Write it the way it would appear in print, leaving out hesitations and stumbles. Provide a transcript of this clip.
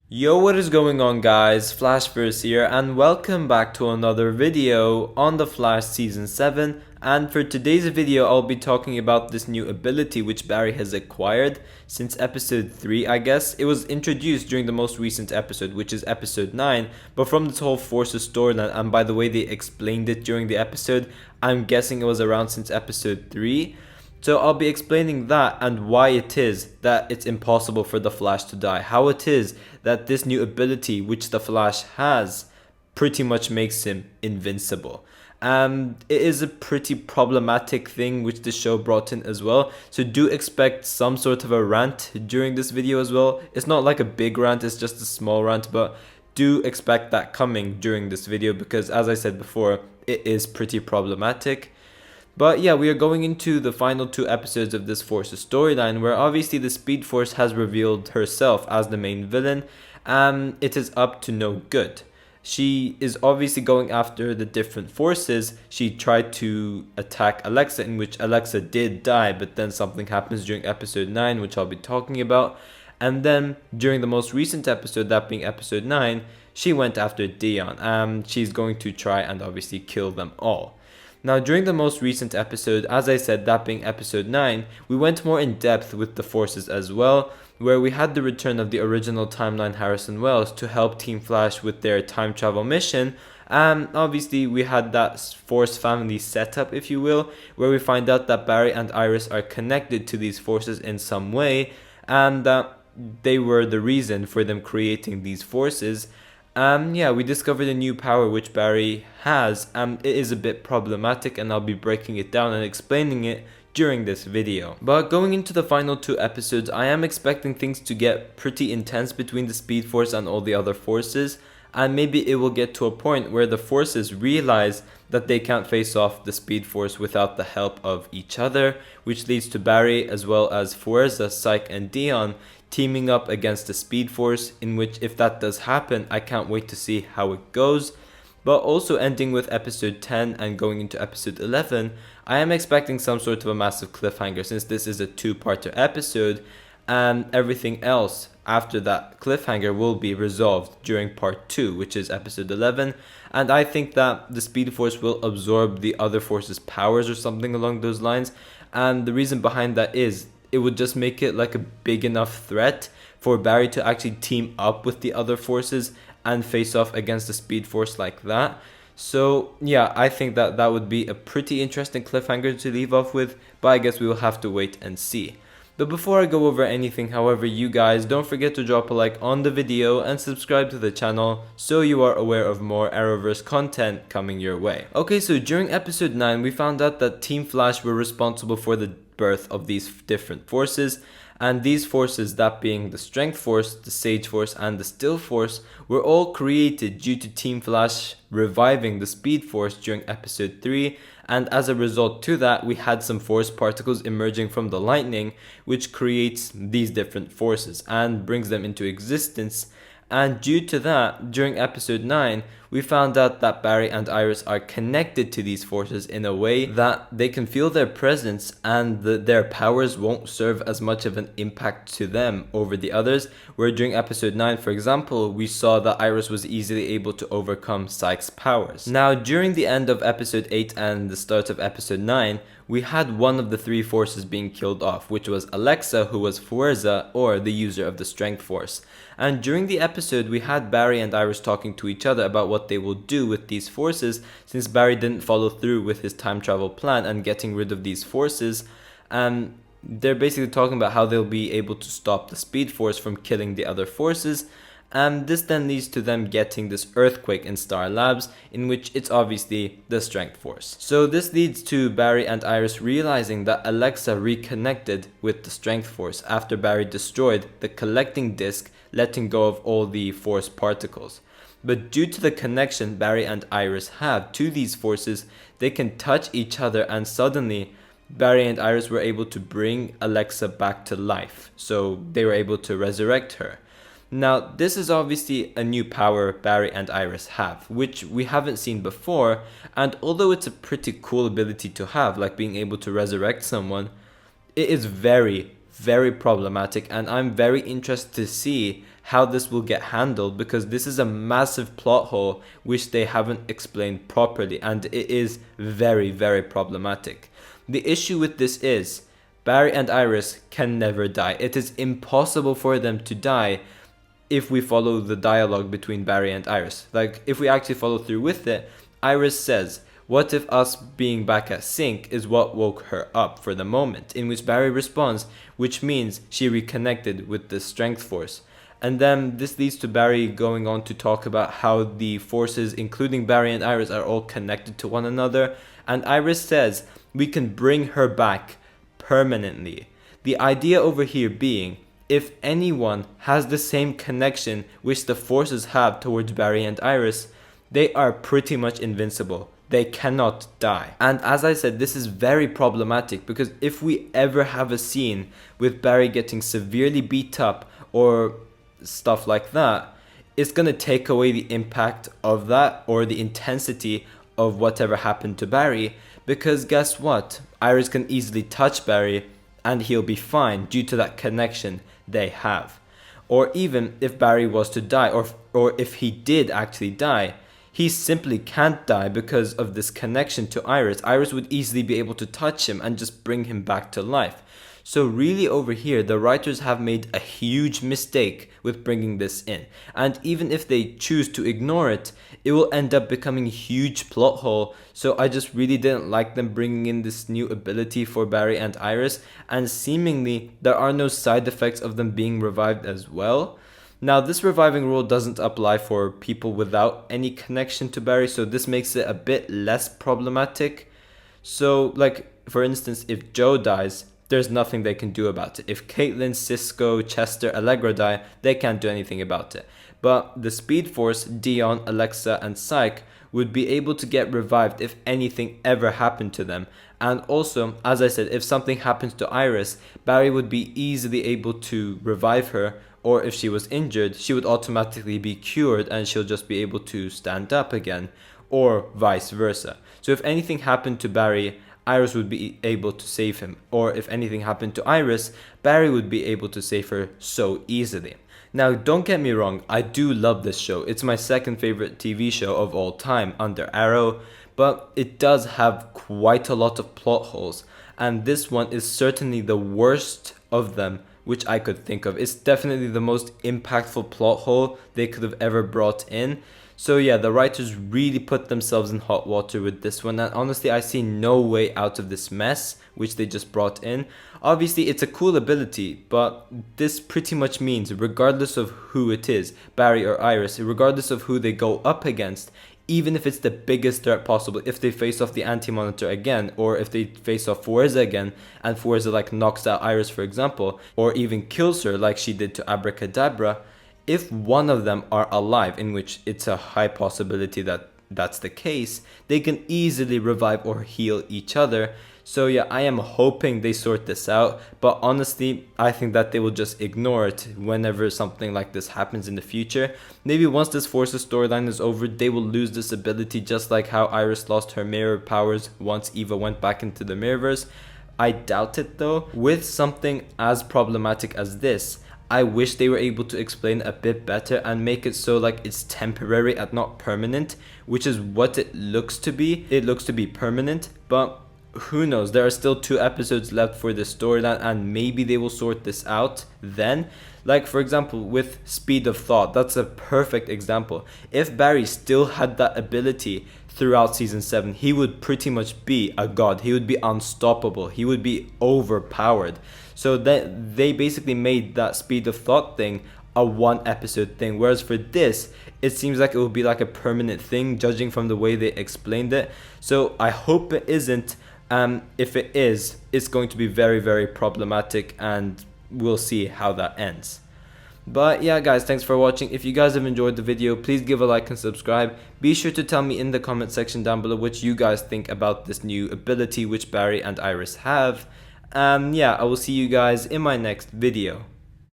Yo, what is going on guys, Flashverse here and welcome back to another video on The Flash Season 7, and for today's video I'll be talking about this new ability which Barry has acquired since episode 3 I guess. It was introduced during the most recent episode, which is episode 9, but from this whole Forces storyline, and by the way they explained it during the episode, I'm guessing it was around since episode 3. So I'll be explaining that and why it is that it's impossible for the Flash to die. How it is that this new ability which the Flash has pretty much makes him invincible. It is a pretty problematic thing which the show brought in as well. So do expect some sort of a rant during this video as well. It's not like a big rant, it's just a small rant, but do expect that coming during this video because as I said before, it is pretty problematic. But yeah, we are going into the final 2 episodes of this Force's storyline where obviously the Speed Force has revealed herself as the main villain and it is up to no good. She is obviously going after the different forces. She tried to attack Alexa, in which Alexa did die, but then something happens during episode 9 which I'll be talking about. And then during the most recent episode, that being episode 9, she went after Dion. She's going to try and obviously kill them all. Now during the most recent episode, as I said, that being episode 9, we went more in depth with the forces as well, where we had the return of the original timeline Harrison Wells to help Team Flash with their time travel mission. Obviously we had that Force family setup, if you will, where we find out that Barry and Iris are connected to these forces in some way and that they were the reason for them creating these forces. Yeah, we discovered a new power which Barry has. It is a bit problematic and I'll be breaking it down and explaining it during this video. But going into the final 2 episodes, I am expecting things to get pretty intense between the Speed Force and all the other forces. And maybe it will get to a point where the forces realize that they can't face off the Speed Force without the help of each other, which leads to Barry as well as Fuerza, Psyche and Dion teaming up against the Speed Force, in which if that does happen, I can't wait to see how it goes. But also ending with episode 10 and going into episode 11, I am expecting some sort of a massive cliffhanger since this is a 2-parter episode and everything else after that cliffhanger will be resolved during part 2, which is episode 11. And I think that the Speed Force will absorb the other force's powers or something along those lines. And the reason behind that is it would just make it like a big enough threat for Barry to actually team up with the other forces and face off against the Speed Force like that. So yeah, I think that that would be a pretty interesting cliffhanger to leave off with, but I guess we will have to wait and see. But before I go over anything, however, you guys don't forget to drop a like on the video and subscribe to the channel so you are aware of more Arrowverse content coming your way. Okay, so during episode 9 we found out that Team Flash were responsible for the birth of these different forces, and these forces, that being the Strength Force, the Sage Force and the Still Force, were all created due to Team Flash reviving the Speed Force during episode 3, and as a result to that we had some force particles emerging from the lightning which creates these different forces and brings them into existence. And due to that, during episode 9, we found out that Barry and Iris are connected to these forces in a way that they can feel their presence and their powers won't serve as much of an impact to them over the others. Where during episode 9, for example, we saw that Iris was easily able to overcome Psyche's powers. Now, during the end of episode 8 and the start of episode 9, we had one of the 3 forces being killed off, which was Alexa, who was Fuerza, or the user of the Strength Force. And during the episode, we had Barry and Iris talking to each other about what they will do with these forces, since Barry didn't follow through with his time travel plan and getting rid of these forces. And they're basically talking about how they'll be able to stop the Speed Force from killing the other forces. And this then leads to them getting this earthquake in Star Labs, in which it's obviously the Strength Force. So this leads to Barry and Iris realizing that Alexa reconnected with the Strength Force after Barry destroyed the collecting disc, letting go of all the force particles. But due to the connection Barry and Iris have to these forces, they can touch each other, and suddenly Barry and Iris were able to bring Alexa back to life. So they were able to resurrect her. Now, this is obviously a new power Barry and Iris have, which we haven't seen before, and although it's a pretty cool ability to have, like being able to resurrect someone, it is very, very problematic, and I'm very interested to see how this will get handled, because this is a massive plot hole which they haven't explained properly, and it is very, very problematic. The issue with this is Barry and Iris can never die. It is impossible for them to die if we follow the dialogue between Barry and Iris. Like, if we actually follow through with it, Iris says, "What if us being back at sync is what woke her up for the moment?" In which Barry responds, which means she reconnected with the strength force. And then this leads to Barry going on to talk about how the forces, including Barry and Iris, are all connected to one another. And Iris says, "We can bring her back permanently." The idea over here being, if anyone has the same connection which the forces have towards Barry and Iris, they are pretty much invincible. They cannot die. And as I said, this is very problematic, because if we ever have a scene with Barry getting severely beat up or stuff like that, it's gonna take away the impact of that or the intensity of whatever happened to Barry, because guess what? Iris can easily touch Barry and he'll be fine due to that connection they have. Or even if Barry was to die, or if he did actually die, he simply can't die because of this connection to Iris. Iris would easily be able to touch him and just bring him back to life. So really over here, the writers have made a huge mistake with bringing this in. And even if they choose to ignore it, it will end up becoming a huge plot hole. So I just really didn't like them bringing in this new ability for Barry and Iris. And seemingly, there are no side effects of them being revived as well. Now, this reviving rule doesn't apply for people without any connection to Barry, so this makes it a bit less problematic. So, like, for instance, if Joe dies, there's nothing they can do about it. If Caitlin, Cisco, Chester, Allegra die, they can't do anything about it. But the Speed Force, Dion, Alexa, and Psyche would be able to get revived if anything ever happened to them. And also, as I said, if something happens to Iris, Barry would be easily able to revive her, or if she was injured, she would automatically be cured and she'll just be able to stand up again, or vice versa. So if anything happened to Barry, Iris would be able to save him, or if anything happened to Iris, Barry would be able to save her so easily. Now, don't get me wrong, I do love this show. It's my second favorite TV show of all time, under Arrow, but it does have quite a lot of plot holes, and this one is certainly the worst of them which I could think of. It's definitely the most impactful plot hole they could have ever brought in. So yeah, the writers really put themselves in hot water with this one, and honestly I see no way out of this mess which they just brought in. Obviously it's a cool ability, but this pretty much means regardless of who it is, Barry or Iris, regardless of who they go up against, even if it's the biggest threat possible, if they face off the Anti-Monitor again, or if they face off Forza again, and Forza like knocks out Iris for example, or even kills her like she did to Abracadabra, if one of them are alive, in which it's a high possibility that that's the case, they can easily revive or heal each other. So yeah, I am hoping they sort this out, but honestly, I think that they will just ignore it whenever something like this happens in the future. Maybe once this Forza storyline is over, they will lose this ability, just like how Iris lost her mirror powers once Eva went back into the Mirrorverse. I doubt it though. With something as problematic as this, I wish they were able to explain a bit better and make it so like it's temporary and not permanent, which is what it looks to be. It looks to be permanent, but who knows? There are still 2 episodes left for this storyline, and maybe they will sort this out then. Like for example with Speed of Thought, that's a perfect example. If Barry still had that ability throughout season 7, he would pretty much be a god. He would be unstoppable. He would be overpowered. So that they basically made that Speed of Thought thing a 1 episode thing, whereas for this it seems like it will be like a permanent thing, judging from the way they explained it. So I hope it isn't. If it is, it's going to be very, very problematic, and we'll see how that ends. But yeah guys, thanks for watching. If you guys have enjoyed the video, please give a like and subscribe. Be sure to tell me in the comment section down below what you guys think about this new ability which Barry and Iris have. Yeah, I will see you guys in my next video.